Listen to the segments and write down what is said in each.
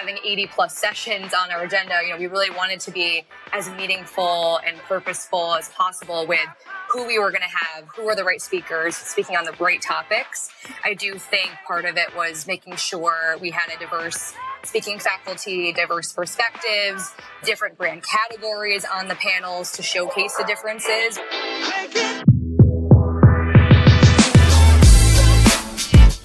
having 80 plus sessions on our agenda, we really wanted to be as meaningful and purposeful as possible with who we were going to have, who were the right speakers, speaking on the right topics. I do think part of it was making sure we had a diverse speaking faculty, diverse perspectives, different brand categories on the panels to showcase the differences.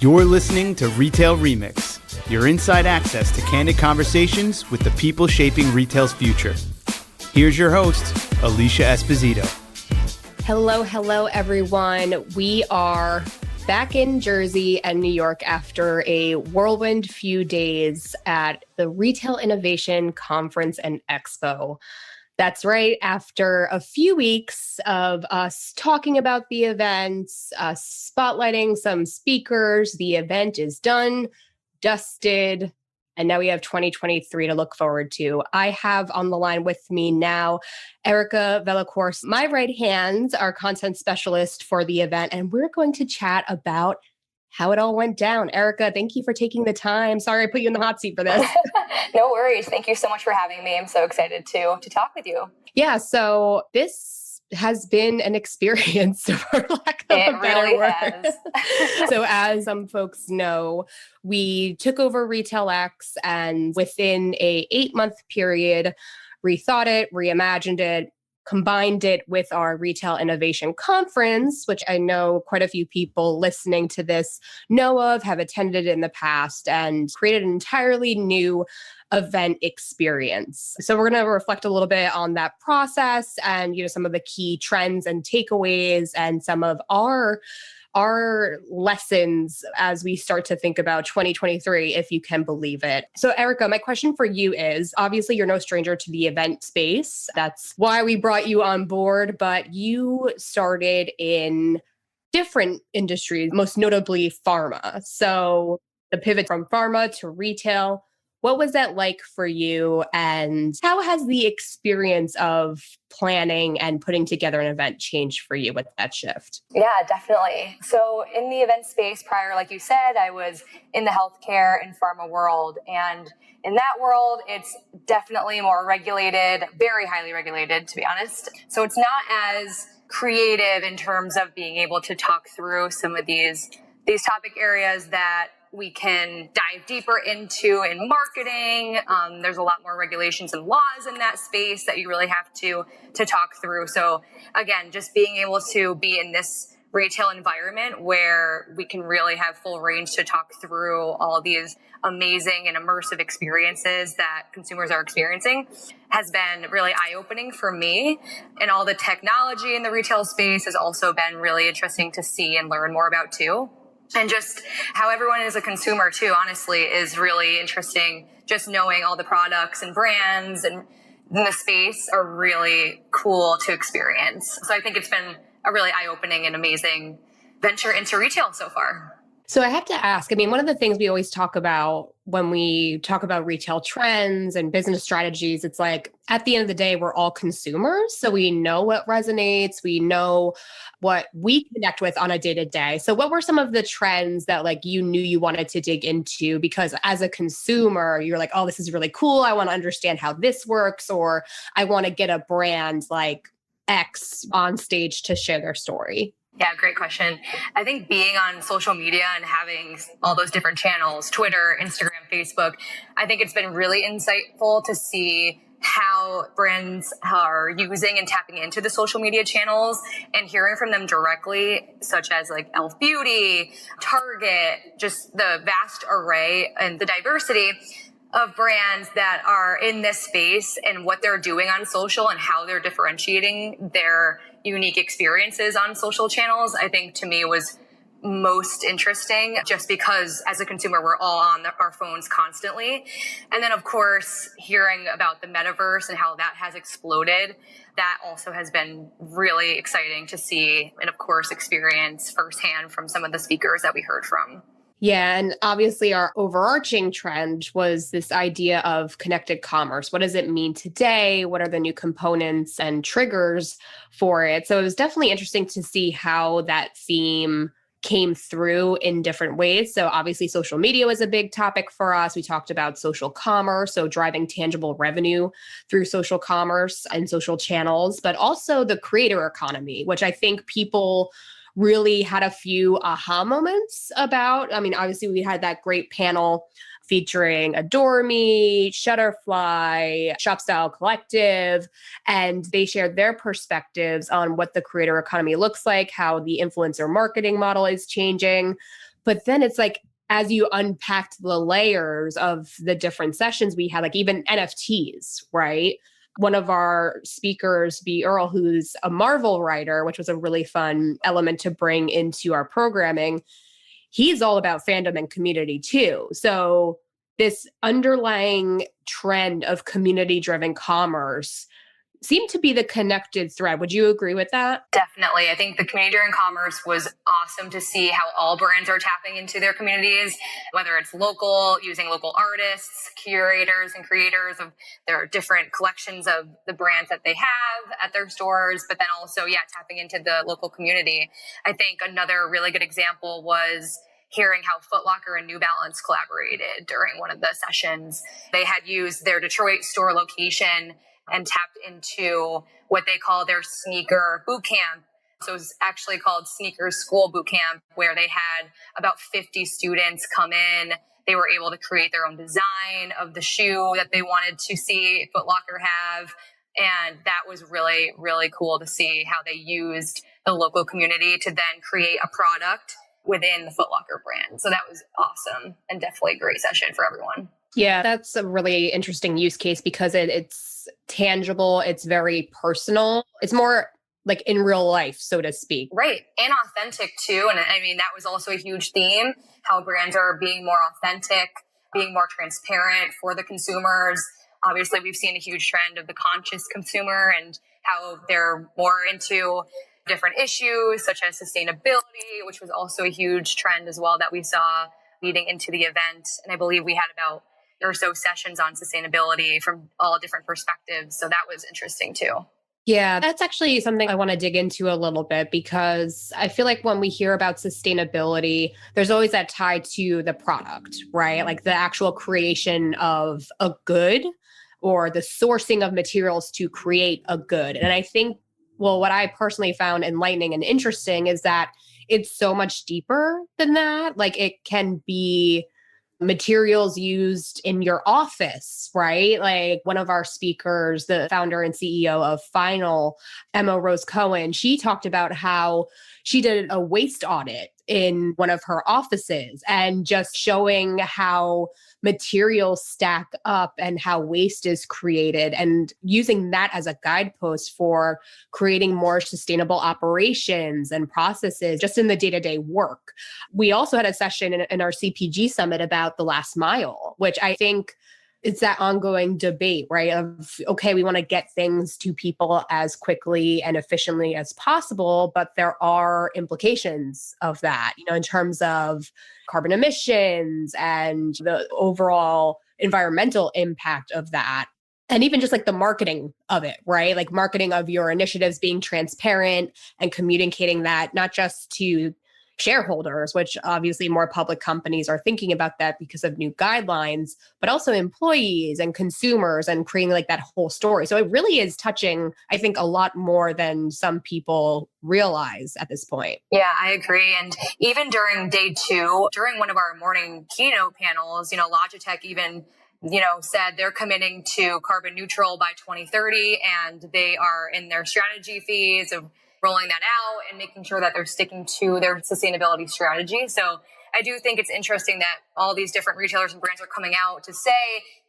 You're listening to Retail Remix, your inside access to candid conversations with the people shaping retail's future. Here's your host, Alicia Esposito. Hello, everyone. We are back in Jersey and New York after a whirlwind few days at the Retail Innovation Conference and Expo. That's right. After a few weeks of us talking about the events, spotlighting some speakers, the event is done, dusted, and now we have 2023 to look forward to. I have on the line with me now Erica Vellacourse, my right hand, our content specialist for the event, and we're going to chat about how it all went down. Erica, thank you for taking the time. Sorry I put you in the hot seat for this. No worries. Thank you so much for having me. I'm so excited to talk with you. Yeah, so this has been an experience, for lack of a better really word. Has. So as some folks know, we took over Retail X, and within a 8-month period, rethought it, reimagined it, combined it with our Retail Innovation Conference, which I know quite a few people listening to this know of, have attended in the past, and created an entirely new event experience. So we're going to reflect a little bit on that process and, some of the key trends and takeaways and some of our lessons as we start to think about 2023, if you can believe it. So Erica, my question for you is, obviously you're no stranger to the event space. That's why we brought you on board, but you started in different industries, most notably pharma. So the pivot from pharma to retail, what was that like for you? And how has the experience of planning and putting together an event changed for you with that shift? Yeah, definitely. So in the event space prior, like you said, I was in the healthcare and pharma world. And in that world, it's definitely more regulated, very highly regulated, to be honest. So it's not as creative in terms of being able to talk through some of these topic areas that we can dive deeper into in marketing. There's a lot more regulations and laws in that space that you really have to talk through. So again, just being able to be in this retail environment where we can really have full range to talk through all these amazing and immersive experiences that consumers are experiencing has been really eye-opening for me. And all the technology in the retail space has also been really interesting to see and learn more about too. And just how everyone is a consumer too, honestly, is really interesting. Just knowing all the products and brands and in the space are really cool to experience. So I think it's been a really eye-opening and amazing venture into retail so far. So I have to ask, one of the things we always talk about when we talk about retail trends and business strategies, it's like at the end of the day, we're all consumers. So we know what resonates, we know what we connect with on a day-to-day. So what were some of the trends that you knew you wanted to dig into? Because as a consumer, you're like, oh, this is really cool. I want to understand how this works, or I want to get a brand like X on stage to share their story. Yeah, great question. I think being on social media and having all those different channels, Twitter, Instagram, Facebook, I think it's been really insightful to see how brands are using and tapping into the social media channels and hearing from them directly, such as like Elf Beauty, Target, just the vast array and the diversity of brands that are in this space and what they're doing on social and how they're differentiating their unique experiences on social channels, I think to me was most interesting, just because as a consumer, we're all on our phones constantly. And then, of course, hearing about the metaverse and how that has exploded, that also has been really exciting to see and, of course, experience firsthand from some of the speakers that we heard from. Yeah. And obviously our overarching trend was this idea of connected commerce. What does it mean today? What are the new components and triggers for it? So it was definitely interesting to see how that theme came through in different ways. So obviously social media was a big topic for us. We talked about social commerce, so driving tangible revenue through social commerce and social channels, but also the creator economy, which I think people really had a few aha moments about. I mean, obviously we had that great panel featuring Adore Me, Shutterfly, Shop Style Collective, and they shared their perspectives on what the creator economy looks like, how the influencer marketing model is changing. But then it's like, as you unpacked the layers of the different sessions we had, like even NFTs, right? One of our speakers, B. Earl, who's a Marvel writer, which was a really fun element to bring into our programming, he's all about fandom and community too. So this underlying trend of community-driven commerce seemed to be the connected thread. Would you agree with that? Definitely. I think the community during commerce was awesome to see how all brands are tapping into their communities, whether it's local, using local artists, curators, and creators of their different collections of the brands that they have at their stores, but then also, tapping into the local community. I think another really good example was hearing how Foot Locker and New Balance collaborated during one of the sessions. They had used their Detroit store location and tapped into what they call their sneaker boot camp. So it was actually called Sneaker School Boot Camp, where they had about 50 students come in. They were able to create their own design of the shoe that they wanted to see Foot Locker have. And that was really, really cool to see how they used the local community to then create a product within the Foot Locker brand. So that was awesome and definitely a great session for everyone. Yeah, that's a really interesting use case because it's tangible. It's very personal. It's more like in real life, so to speak. Right. And authentic too. And I mean, that was also a huge theme, how brands are being more authentic, being more transparent for the consumers. Obviously, we've seen a huge trend of the conscious consumer and how they're more into different issues such as sustainability, which was also a huge trend as well that we saw leading into the event. And I believe we had about or so sessions on sustainability from all different perspectives. So that was interesting too. Yeah, that's actually something I want to dig into a little bit because I feel like when we hear about sustainability, there's always that tie to the product, right? Like the actual creation of a good or the sourcing of materials to create a good. And I think, well, what I personally found enlightening and interesting is that it's so much deeper than that. Like it can be materials used in your office, right? Like one of our speakers, the founder and CEO of Final, Emma Rose Cohen, she talked about how she did a waste audit in one of her offices and just showing how materials stack up and how waste is created and using that as a guidepost for creating more sustainable operations and processes just in the day-to-day work. We also had a session in our CPG summit about the last mile, which I think it's that ongoing debate, right? Of, okay, we want to get things to people as quickly and efficiently as possible, but there are implications of that, in terms of carbon emissions and the overall environmental impact of that. And even just like the marketing of it, right? Like marketing of your initiatives being transparent and communicating that not just to shareholders, which obviously more public companies are thinking about that because of new guidelines, but also employees and consumers and creating like that whole story. So it really is touching, I think, a lot more than some people realize at this point. Yeah, I agree. And even during day two, during one of our morning keynote panels, Logitech even said they're committing to carbon neutral by 2030, and they are in their strategy phase of rolling that out and making sure that they're sticking to their sustainability strategy. So I do think it's interesting that all these different retailers and brands are coming out to say,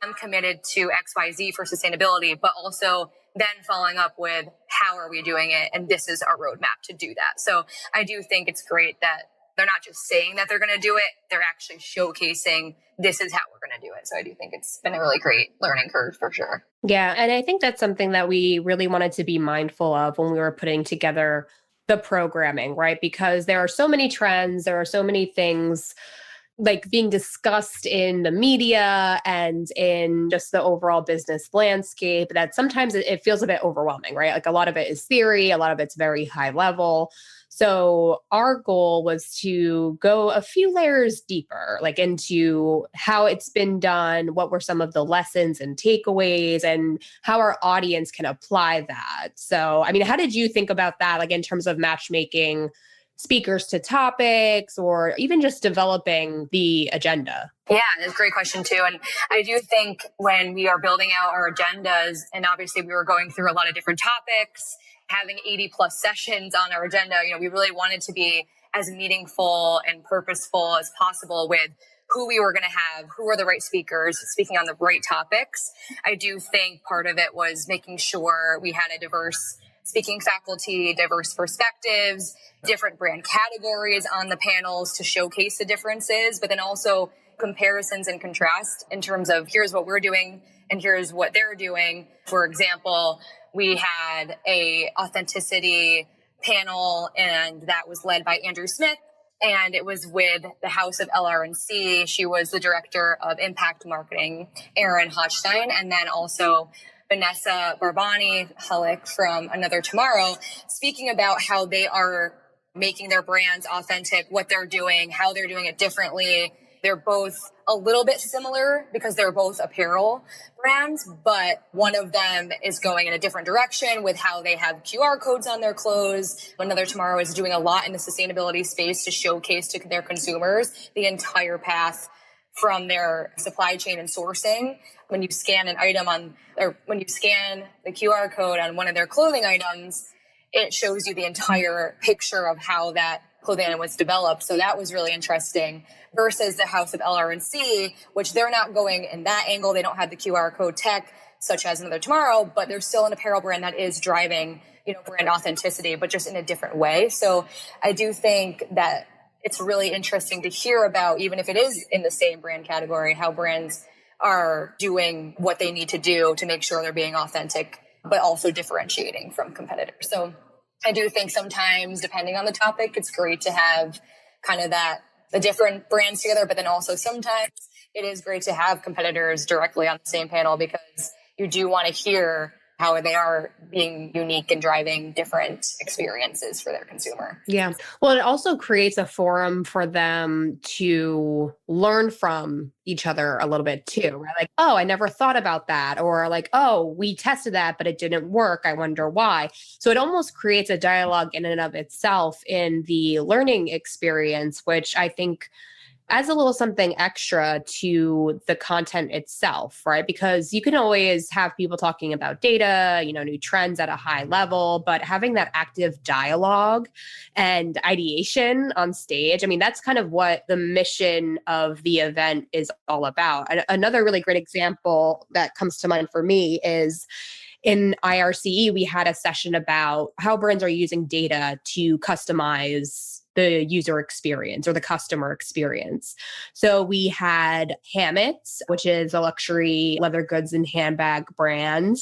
I'm committed to XYZ for sustainability, but also then following up with how are we doing it? And this is our roadmap to do that. So I do think it's great that they're not just saying that they're going to do it, they're actually showcasing this is how we're going to do it. So I do think it's been a really great learning curve for sure. Yeah. And I think that's something that we really wanted to be mindful of when we were putting together the programming, right? Because there are so many trends, there are so many things like being discussed in the media and in just the overall business landscape that sometimes it feels a bit overwhelming, right? Like a lot of it is theory, a lot of it's very high level. So our goal was to go a few layers deeper, like into how it's been done, what were some of the lessons and takeaways, and how our audience can apply that. So, I mean, how did you think about that, like in terms of matchmaking speakers to topics or even just developing the agenda? Yeah, that's a great question too. And I do think when we are building out our agendas, and obviously we were going through a lot of different topics, having 80 plus sessions on our agenda, we really wanted to be as meaningful and purposeful as possible with who we were going to have, who were the right speakers, speaking on the right topics. I do think part of it was making sure we had a diverse speaking faculty, diverse perspectives, different brand categories on the panels to showcase the differences, but then also comparisons and contrast in terms of here's what we're doing and here's what they're doing. For example, we had a authenticity panel, and that was led by Andrew Smith, and it was with the House of LRNC. She was the director of impact marketing, Erin Hochstein, and then also Vanessa Barbani-Hullick from Another Tomorrow, speaking about how they are making their brands authentic, what they're doing, how they're doing it differently. They're both a little bit similar because they're both apparel brands, but one of them is going in a different direction with how they have QR codes on their clothes. Another Tomorrow is doing a lot in the sustainability space to showcase to their consumers the entire path from their supply chain and sourcing. When you scan an item or when you scan the QR code on one of their clothing items, it shows you the entire picture of how that clothing was developed. So that was really interesting versus the House of LRNC, which they're not going in that angle. They don't have the QR code tech such as Another Tomorrow, but they're still an apparel brand that is driving, brand authenticity, but just in a different way. So I do think that it's really interesting to hear about, even if it is in the same brand category, how brands are doing what they need to do to make sure they're being authentic, but also differentiating from competitors. So I do think sometimes, depending on the topic, it's great to have kind of the different brands together, but then also sometimes it is great to have competitors directly on the same panel because you do want to hear how they are being unique and driving different experiences for their consumer. Yeah. Well, it also creates a forum for them to learn from each other a little bit too, right? Like, oh, I never thought about that. Or like, oh, we tested that, but it didn't work. I wonder why. So it almost creates a dialogue in and of itself in the learning experience, which I think adds a little something extra to the content itself, right? Because you can always have people talking about data, new trends at a high level, but having that active dialogue and ideation on stage, I mean, that's kind of what the mission of the event is all about. Another really great example that comes to mind for me is in IRCE, we had a session about how brands are using data to customize the user experience or the customer experience. So we had Hammett, which is a luxury leather goods and handbag brand,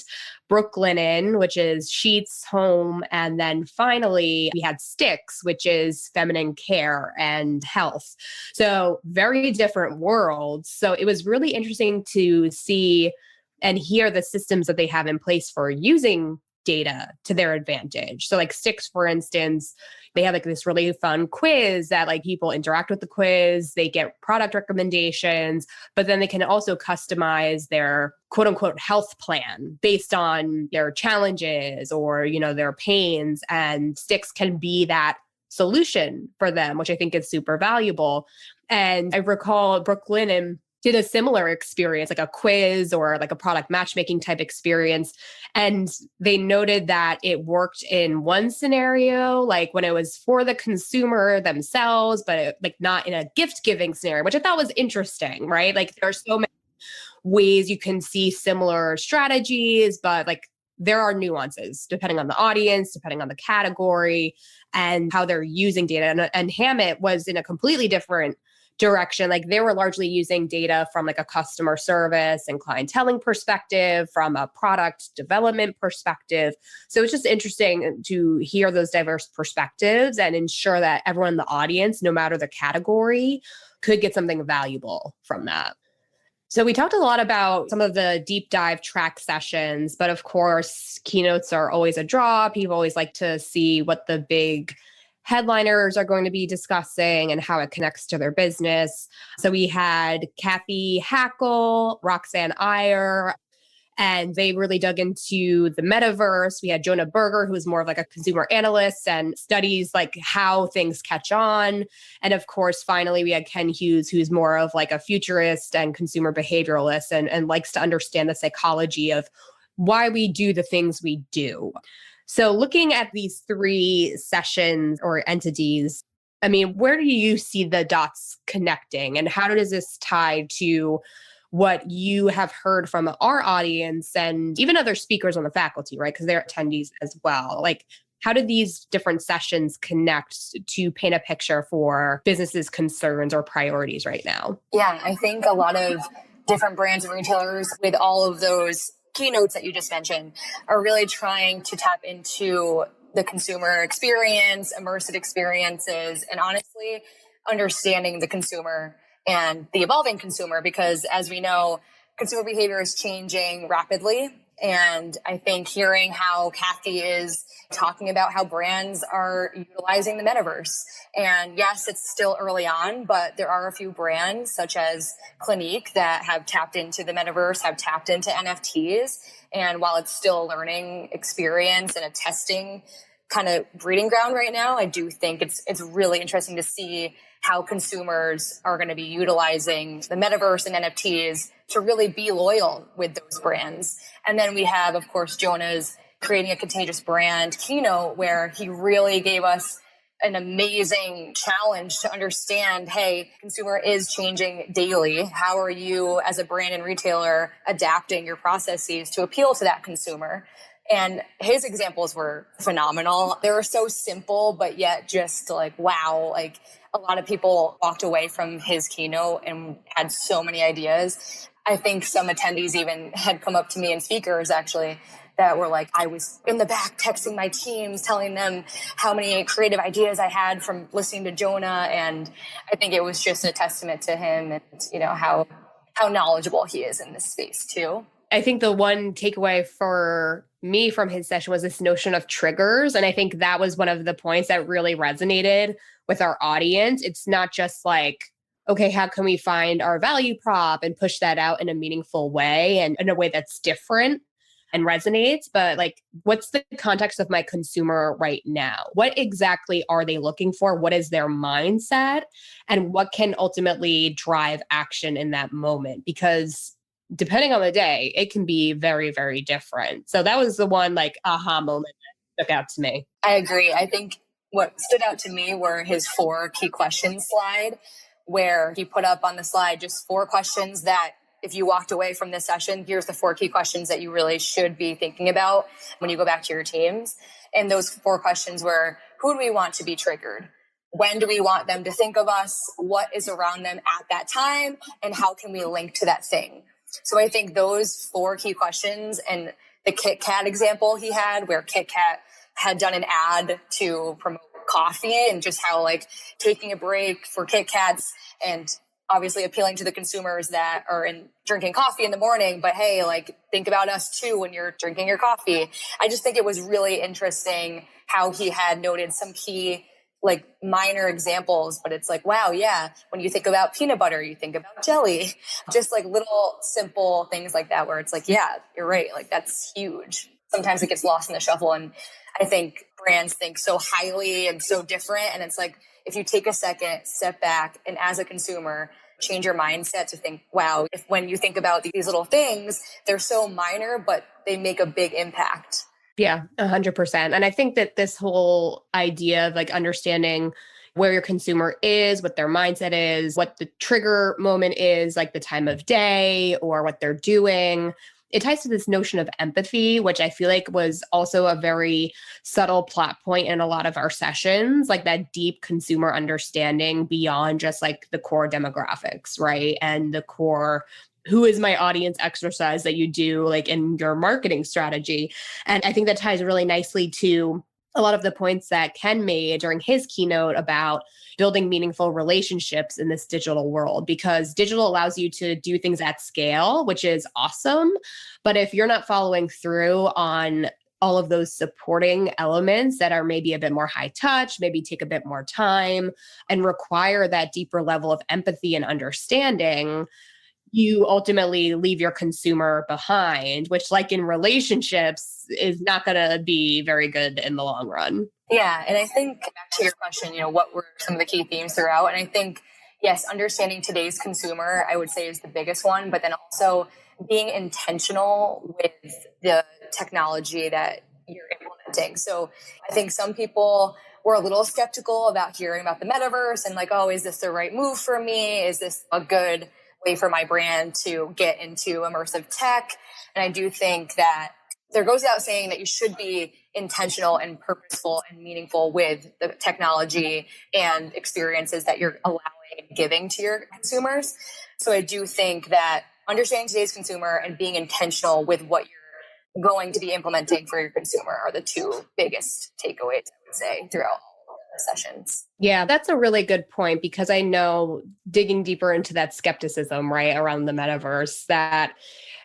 Brooklinen, which is sheets, home, and then finally we had Sticks, which is feminine care and health. So very different worlds. So it was really interesting to see and hear the systems that they have in place for using data to their advantage. So like Sticks, for instance, they have like this really fun quiz that like people interact with the quiz, they get product recommendations, but then they can also customize their quote unquote health plan based on their challenges or, their pains, and Sticks can be that solution for them, which I think is super valuable. And I recall Brooklinen did a similar experience, like a quiz or like a product matchmaking type experience. And they noted that it worked in one scenario, like when it was for the consumer themselves, but like not in a gift giving scenario, which I thought was interesting, right? Like there are so many ways you can see similar strategies, but like there are nuances depending on the audience, depending on the category and how they're using data. And Hammett was in a completely different direction. Like they were largely using data from like a customer service and clienteling perspective, from a product development perspective. So it's just interesting to hear those diverse perspectives and ensure that everyone in the audience, no matter the category, could get something valuable from that. So we talked a lot about some of the deep dive track sessions, but of course, keynotes are always a draw. People always like to see what the big headliners are going to be discussing and how it connects to their business. So we had Kathy Hackle, Roxanne Iyer, and they really dug into the metaverse. We had Jonah Berger, who is more of like a consumer analyst and studies like how things catch on. And of course, finally, we had Ken Hughes, who's more of like a futurist and consumer behavioralist and likes to understand the psychology of why we do the things we do. So looking at these three sessions or entities, I mean, where do you see the dots connecting and how does this tie to what you have heard from our audience and even other speakers on the faculty, right? Because they're attendees as well. Like, how do these different sessions connect to paint a picture for businesses' concerns or priorities right now? Yeah, I think a lot of different brands and retailers with all of those keynotes that you just mentioned are really trying to tap into the consumer experience, immersive experiences, and honestly, understanding the consumer and the evolving consumer, because as we know, consumer behavior is changing rapidly. And I think hearing how Kathy is talking about how brands are utilizing the metaverse. And yes, it's still early on, but there are a few brands such as Clinique that have tapped into the metaverse, have tapped into NFTs. And while it's still a learning experience and a testing kind of breeding ground right now, I do think it's really interesting to see how consumers are going to be utilizing the metaverse and NFTs to really be loyal with those brands. And then we have, of course, Jonah's Creating a Contagious Brand keynote, where he really gave us an amazing challenge to understand, hey, consumer is changing daily. How are you as a brand and retailer adapting your processes to appeal to that consumer? And his examples were phenomenal. They were so simple, but yet just like, wow, like a lot of people walked away from his keynote and had so many ideas. I think some attendees even had come up to me and speakers actually that were like, I was in the back texting my teams, telling them how many creative ideas I had from listening to Jonah. And I think it was just a testament to him and, you know, how knowledgeable he is in this space too. I think the one takeaway for me from his session was this notion of triggers. And I think that was one of the points that really resonated with our audience. It's not just like, okay, how can we find our value prop and push that out in a meaningful way and in a way that's different and resonates, but like, what's the context of my consumer right now? What exactly are they looking for? What is their mindset? And what can ultimately drive action in that moment? Because depending on the day, it can be very, very different. So that was the one like aha moment that stuck out to me. I agree. I think what stood out to me were his 4 key questions slide, where he put up on the slide just 4 questions that if you walked away from this session, here's the 4 key questions that you really should be thinking about when you go back to your teams. And those 4 questions were, who do we want to be triggered? When do we want them to think of us? What is around them at that time? And how can we link to that thing? So I think those 4 key questions, and the Kit Kat example he had, where Kit Kat had done an ad to promote coffee and just how like taking a break for Kit Kats and obviously appealing to the consumers that are drinking coffee in the morning, but hey, like think about us too when you're drinking your coffee. I just think it was really interesting how he had noted some key like minor examples, but it's like, wow, yeah, when you think about peanut butter, you think about jelly, just like little simple things like that, where it's like, yeah, you're right. Like that's huge. Sometimes it gets lost in the shuffle. And I think brands think so highly and so different. And it's like, if you take a second, step back, and as a consumer, change your mindset to think, wow, if when you think about these little things, they're so minor, but they make a big impact. Yeah, 100%. And I think that this whole idea of like understanding where your consumer is, what their mindset is, what the trigger moment is, like the time of day or what they're doing, it ties to this notion of empathy, which I feel like was also a very subtle plot point in a lot of our sessions, like that deep consumer understanding beyond just like the core demographics, right? And the core who is my audience exercise that you do like in your marketing strategy. And I think that ties really nicely to a lot of the points that Ken made during his keynote about building meaningful relationships in this digital world, because digital allows you to do things at scale, which is awesome. But if you're not following through on all of those supporting elements that are maybe a bit more high touch, maybe take a bit more time and require that deeper level of empathy and understanding, you ultimately leave your consumer behind, which, like in relationships, is not going to be very good in the long run. Yeah. And I think back to your question, what were some of the key themes throughout? And I think, yes, understanding today's consumer, I would say, is the biggest one, but then also being intentional with the technology that you're implementing. So I think some people were a little skeptical about hearing about the metaverse and like, oh, is this the right move for me? Is this a good way for my brand to get into immersive tech? And I do think that there goes without saying that you should be intentional and purposeful and meaningful with the technology and experiences that you're allowing and giving to your consumers. So I do think that understanding today's consumer and being intentional with what you're going to be implementing for your consumer are the two biggest takeaways, I would say, throughout the sessions. Yeah, that's a really good point, because I know, digging deeper into that skepticism, right, around the metaverse, that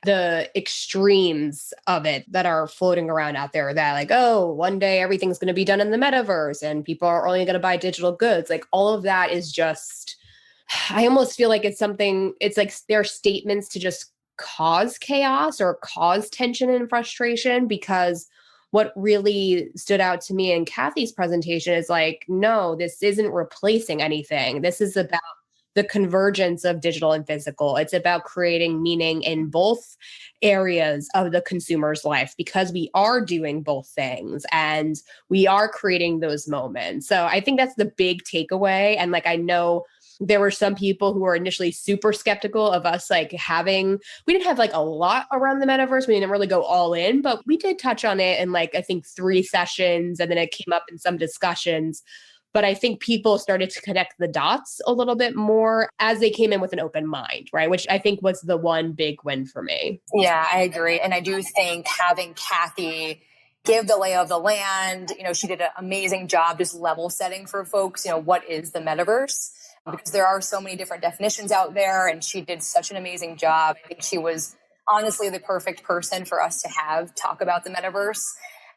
the extremes of it that are floating around out there, that like, oh, one day everything's going to be done in the metaverse and people are only going to buy digital goods. Like, all of that is just, I almost feel like it's like they're statements to just cause chaos or cause tension and frustration, because what really stood out to me in Kathy's presentation is like, no, this isn't replacing anything. This is about the convergence of digital and physical. It's about creating meaning in both areas of the consumer's life, because we are doing both things and we are creating those moments. So I think that's the big takeaway. And like, I know there were some people who were initially super skeptical of us we didn't have like a lot around the metaverse. We didn't really go all in, but we did touch on it in like, I think 3 sessions, and then it came up in some discussions. But I think people started to connect the dots a little bit more as they came in with an open mind, right? Which I think was the one big win for me. Yeah, I agree. And I do think having Kathy give the lay of the land, she did an amazing job just level setting for folks, what is the metaverse? Because there are so many different definitions out there, and she did such an amazing job. I think she was honestly the perfect person for us to have talk about the metaverse.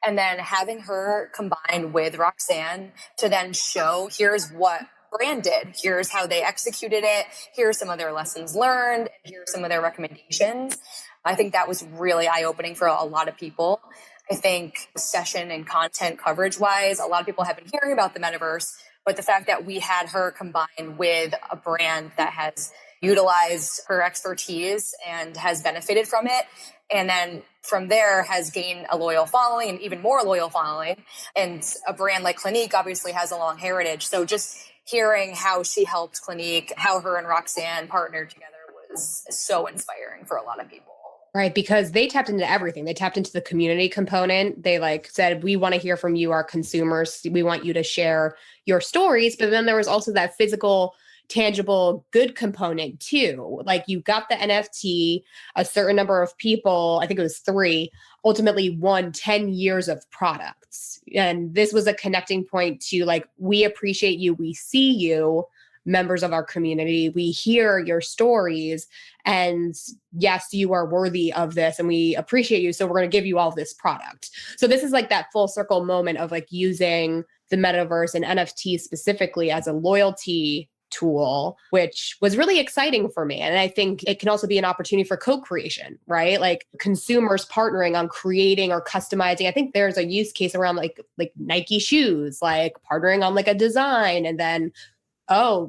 And then having her combined with Roxanne to then show, here's what brand did, here's how they executed it, here's some of their lessons learned, here's some of their recommendations. I think that was really eye-opening for a lot of people. I think session and content coverage wise, a lot of people have been hearing about the metaverse, but the fact that we had her combined with a brand that has utilized her expertise and has benefited from it, and then from there has gained a loyal following and even more loyal following. And a brand like Clinique obviously has a long heritage. So just hearing how she helped Clinique, how her and Roxanne partnered together was so inspiring for a lot of people. Right, because they tapped into everything. They tapped into the community component. They said, we want to hear from you, our consumers. We want you to share your stories. But then there was also that physical, tangible, good component too. Like, you got the NFT, a certain number of people, I think it was 3, ultimately won 10 years of products. And this was a connecting point to like, we appreciate you, we see you, members of our community, we hear your stories, and yes, you are worthy of this and we appreciate you. So we're going to give you all this product. So this is like that full circle moment of like using the metaverse and NFT specifically as a loyalty tool, which was really exciting for me. And I think it can also be an opportunity for co-creation, right? Like consumers partnering on creating or customizing. I think there's a use case around like Nike shoes, like partnering on like a design, and then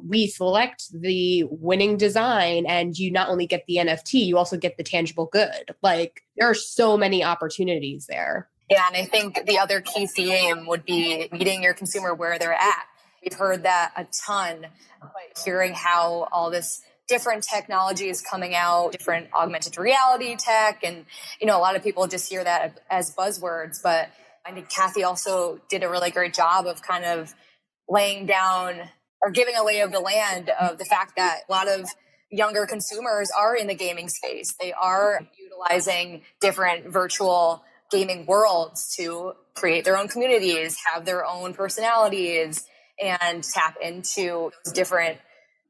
we select the winning design, and you not only get the NFT, you also get the tangible good. Like, there are so many opportunities there. Yeah, and I think the other key theme would be meeting your consumer where they're at. We've heard that a ton, but hearing how all this different technology is coming out, different augmented reality tech, and a lot of people just hear that as buzzwords, but I think Kathy also did a really great job of kind of laying down or giving a lay of the land of the fact that a lot of younger consumers are in the gaming space. They are utilizing different virtual gaming worlds to create their own communities, have their own personalities, and tap into those different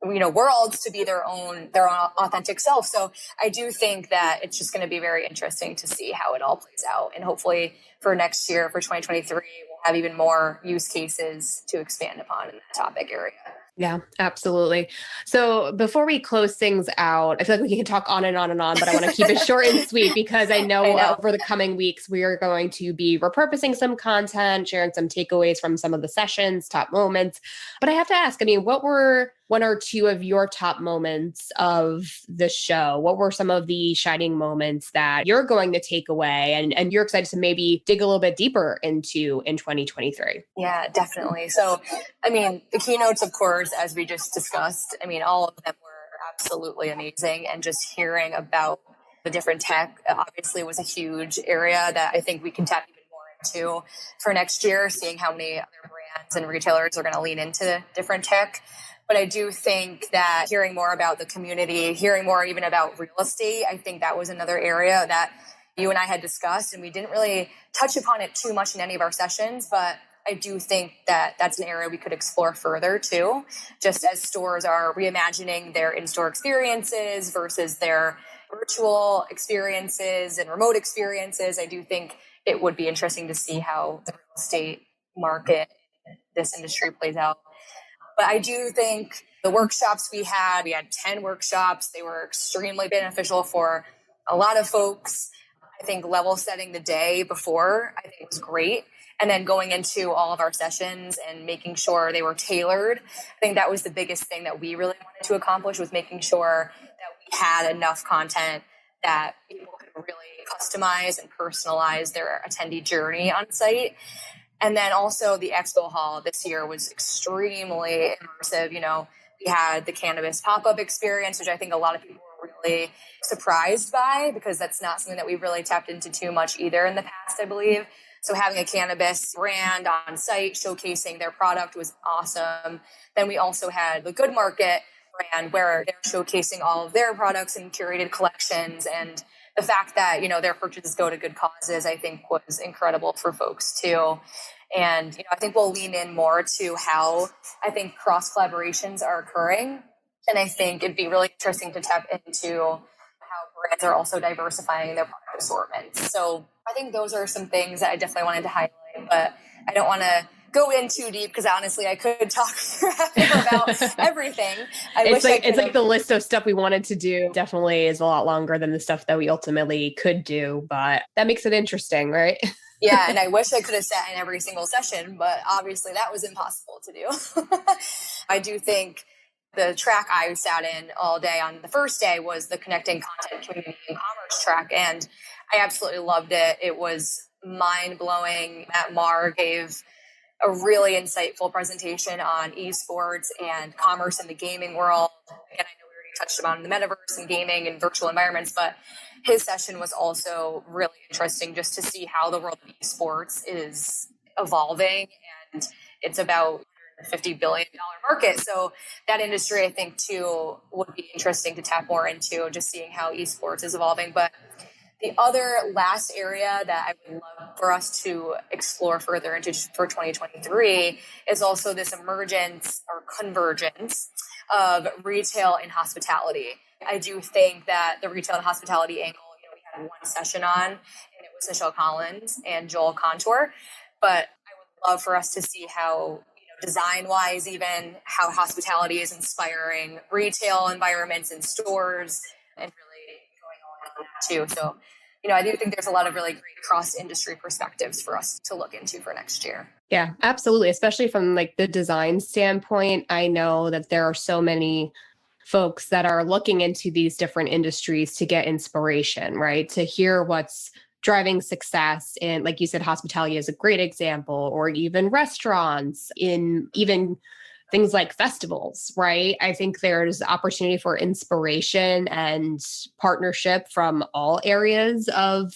worlds to be their own authentic self. So I do think that it's just going to be very interesting to see how it all plays out. And hopefully for next year, for 2023, we'll have even more use cases to expand upon in that topic area. Yeah, absolutely. So before we close things out, I feel like we can talk on and on and on, but I want to keep it short and sweet because I know over the coming weeks, we are going to be repurposing some content, sharing some takeaways from some of the sessions, top moments. But I have to ask, what were one or two of your top moments of the show? What were some of the shining moments that you're going to take away and you're excited to maybe dig a little bit deeper into in 2023? Yeah, definitely. So, the keynotes, of course, as we just discussed, all of them were absolutely amazing. And just hearing about the different tech obviously was a huge area that I think we can tap even more into for next year, seeing how many other brands and retailers are going to lean into different tech. But I do think that hearing more about the community, hearing more even about real estate, I think that was another area that you and I had discussed, and we didn't really touch upon it too much in any of our sessions, but I do think that that's an area we could explore further too, just as stores are reimagining their in-store experiences versus their virtual experiences and remote experiences. I do think it would be interesting to see how the real estate market, this industry plays out. But I do think the workshops we had 10 workshops. They were extremely beneficial for a lot of folks. I think level setting the day before, I think was great. And then going into all of our sessions and making sure they were tailored. I think that was the biggest thing that we really wanted to accomplish, was making sure that we had enough content that people could really customize and personalize their attendee journey on site. And then also the expo hall this year was extremely immersive. We had the cannabis pop-up experience, which I think a lot of people were really surprised by, because that's not something that we've really tapped into too much either in the past, I believe. So having a cannabis brand on site showcasing their product was awesome. Then we also had the Good Market brand, where they're showcasing all of their products and curated collections. And the fact that, their purchases go to good causes, I think was incredible for folks too. And, I think we'll lean in more to how I think cross collaborations are occurring. And I think it'd be really interesting to tap into how brands are also diversifying their product assortments. So I think those are some things that I definitely wanted to highlight, but I don't want to go in too deep because honestly, I could talk forever about everything. It's like the list of stuff we wanted to do definitely is a lot longer than the stuff that we ultimately could do, but that makes it interesting, right? Yeah, and I wish I could have sat in every single session, but obviously that was impossible to do. I do think the track I sat in all day on the first day was the Connecting Content, Community, and Commerce track, and I absolutely loved it. It was mind-blowing. Matt Maher gave a really insightful presentation on esports and commerce in the gaming world. Again, I know we already touched about in the metaverse and gaming and virtual environments, but his session was also really interesting just to see how the world of esports is evolving. And it's about a $50 billion market. So that industry, I think, too, would be interesting to tap more into, just seeing how esports is evolving. But the other last area that I would love for us to explore further into for 2023 is also this emergence or convergence of retail and hospitality. I do think that the retail and hospitality angle, we had one session on, and it was Michelle Collins and Joel Contour. But I would love for us to see how, design-wise, even how hospitality is inspiring retail environments and stores, and really going on that too. So, I do think there's a lot of really great cross-industry perspectives for us to look into for next year. Yeah, absolutely. Especially from the design standpoint. I know that there are so many folks that are looking into these different industries to get inspiration, right? To hear what's driving success. And like you said, hospitality is a great example, or even restaurants, in even things like festivals, right? I think there's opportunity for inspiration and partnership from all areas of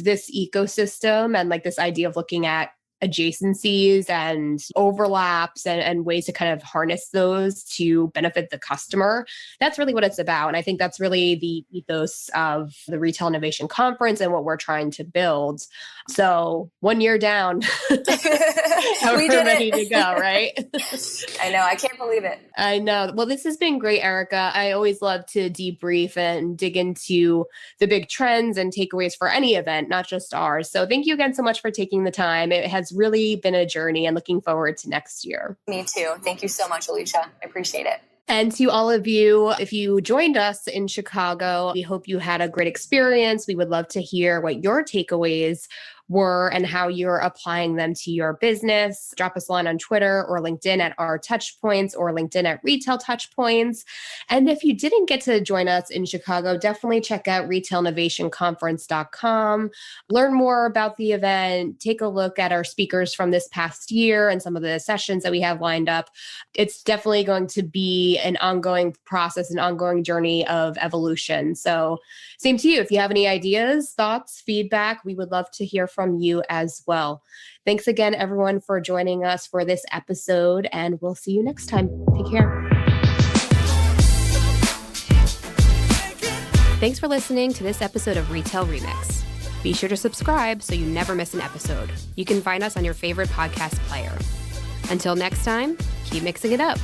this ecosystem, and this idea of looking at adjacencies and overlaps and ways to kind of harness those to benefit the customer. That's really what it's about. And I think that's really the ethos of the Retail Innovation Conference and what we're trying to build. So 1 year down, we we're ready to go, right? I know. I can't believe it. I know. Well, this has been great, Erica. I always love to debrief and dig into the big trends and takeaways for any event, not just ours. So thank you again so much for taking the time. It has really been a journey and looking forward to next year. Me too. Thank you so much, Alicia. I appreciate it. And to all of you, if you joined us in Chicago, we hope you had a great experience. We would love to hear what your takeaways were and how you're applying them to your business. Drop us a line on Twitter or LinkedIn at our Touchpoints or LinkedIn at Retail Touchpoints. And if you didn't get to join us in Chicago, definitely check out retailinnovationconference.com. Learn more about the event. Take a look at our speakers from this past year and some of the sessions that we have lined up. It's definitely going to be an ongoing process, an ongoing journey of evolution. So same to you. If you have any ideas, thoughts, feedback, we would love to hear from you as well. Thanks again, everyone, for joining us for this episode, and we'll see you next time. Take care. Thanks for listening to this episode of Retail Remix. Be sure to subscribe so you never miss an episode. You can find us on your favorite podcast player. Until next time, keep mixing it up.